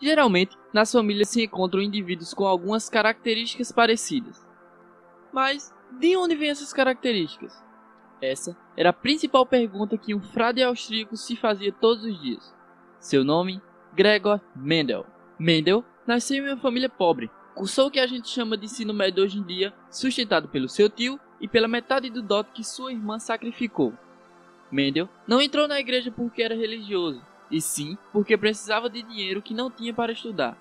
Geralmente, nas famílias se encontram indivíduos com algumas características parecidas. Mas, de onde vêm essas características? Essa era a principal pergunta que um frade austríaco se fazia todos os dias. Seu nome? Gregor Mendel. Mendel nasceu em uma família pobre, cursou o que a gente chama de ensino médio hoje em dia, sustentado pelo seu tio e pela metade do dote que sua irmã sacrificou. Mendel não entrou na igreja porque era religioso, e sim porque precisava de dinheiro que não tinha para estudar.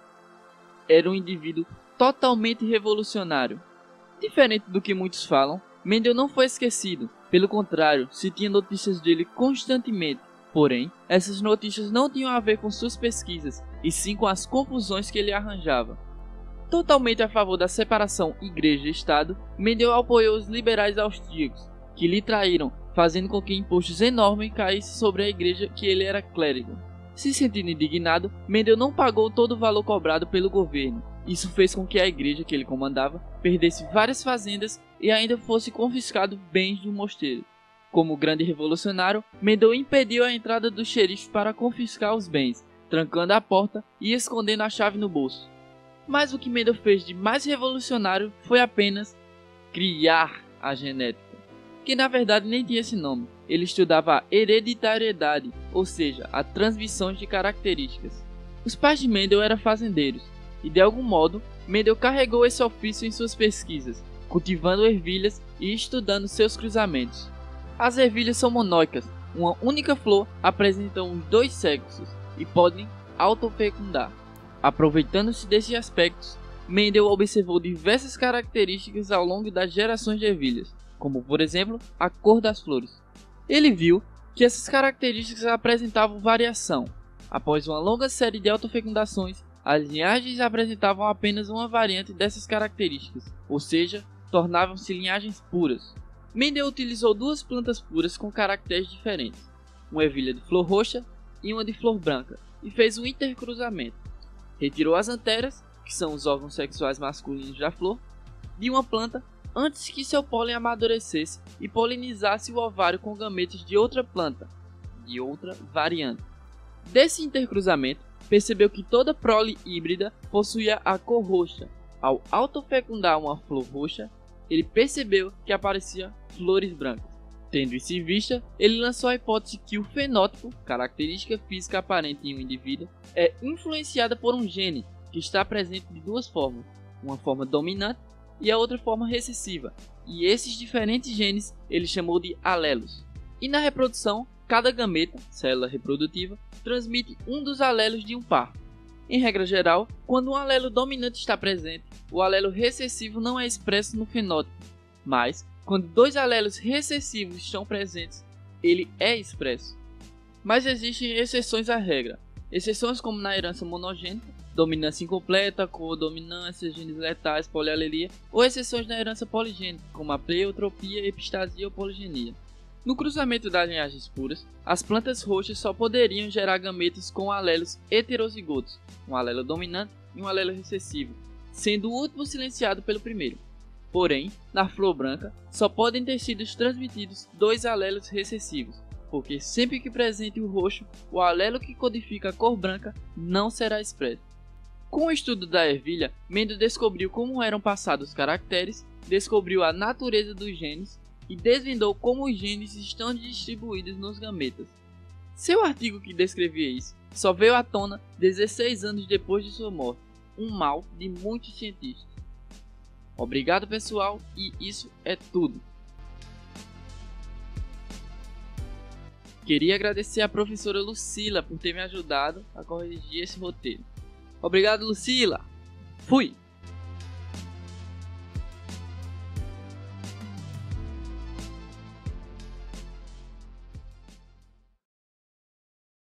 Era um indivíduo totalmente revolucionário. Diferente do que muitos falam, Mendel não foi esquecido, pelo contrário, se tinha notícias dele constantemente. Porém, essas notícias não tinham a ver com suas pesquisas, e sim com as confusões que ele arranjava. Totalmente a favor da separação igreja-estado, Mendel apoiou os liberais austríacos, que lhe traíram, fazendo com que impostos enormes caíssem sobre a igreja que ele era clérigo. Se sentindo indignado, Mendel não pagou todo o valor cobrado pelo governo. Isso fez com que a igreja que ele comandava perdesse várias fazendas e ainda fosse confiscado bens do mosteiro. Como grande revolucionário, Mendel impediu a entrada dos xerifes para confiscar os bens, trancando a porta e escondendo a chave no bolso. Mas o que Mendel fez de mais revolucionário foi apenas criar a genética, que na verdade nem tinha esse nome. Ele estudava a hereditariedade, ou seja, a transmissão de características. Os pais de Mendel eram fazendeiros, e de algum modo, Mendel carregou esse ofício em suas pesquisas, cultivando ervilhas e estudando seus cruzamentos. As ervilhas são monóicas, uma única flor apresenta os dois sexos e podem autofecundar. Aproveitando-se desses aspectos, Mendel observou diversas características ao longo das gerações de ervilhas, como por exemplo, a cor das flores. Ele viu que essas características apresentavam variação. Após uma longa série de autofecundações, as linhagens apresentavam apenas uma variante dessas características, ou seja, tornavam-se linhagens puras. Mendel utilizou duas plantas puras com caracteres diferentes, uma ervilha de flor roxa e uma de flor branca, e fez um intercruzamento. Retirou as anteras, que são os órgãos sexuais masculinos da flor, de uma planta antes que seu pólen amadurecesse e polinizasse o ovário com gametas de outra planta, de outra variante. Desse intercruzamento, percebeu que toda prole híbrida possuía a cor roxa. Ao autofecundar uma flor roxa, ele percebeu que apareciam flores brancas. Tendo isso em vista, ele lançou a hipótese que o fenótipo, característica física aparente em um indivíduo, é influenciada por um gene que está presente de duas formas, uma forma dominante e a outra forma recessiva, e esses diferentes genes ele chamou de alelos. E na reprodução, cada gameta, célula reprodutiva, transmite um dos alelos de um par. Em regra geral, quando um alelo dominante está presente, o alelo recessivo não é expresso no fenótipo, mas quando dois alelos recessivos estão presentes, ele é expresso. Mas existem exceções à regra. Exceções como na herança monogênica, dominância incompleta, codominância, genes letais, polialelia, ou exceções na herança poligênica, como a pleiotropia, epistasia ou poligenia. No cruzamento das linhagens puras, as plantas roxas só poderiam gerar gametas com alelos heterozigotos, um alelo dominante e um alelo recessivo, sendo o último silenciado pelo primeiro. Porém, na flor branca, só podem ter sido transmitidos dois alelos recessivos, porque sempre que presente o roxo, o alelo que codifica a cor branca não será expresso. Com o estudo da ervilha, Mendel descobriu como eram passados os caracteres, descobriu a natureza dos genes e desvendou como os genes estão distribuídos nos gametas. Seu artigo que descrevia isso só veio à tona 16 anos depois de sua morte, um mal de muitos cientistas. Obrigado pessoal, e isso é tudo. Queria agradecer à professora Lucila por ter me ajudado a corrigir esse roteiro. Obrigado, Lucila! Fui!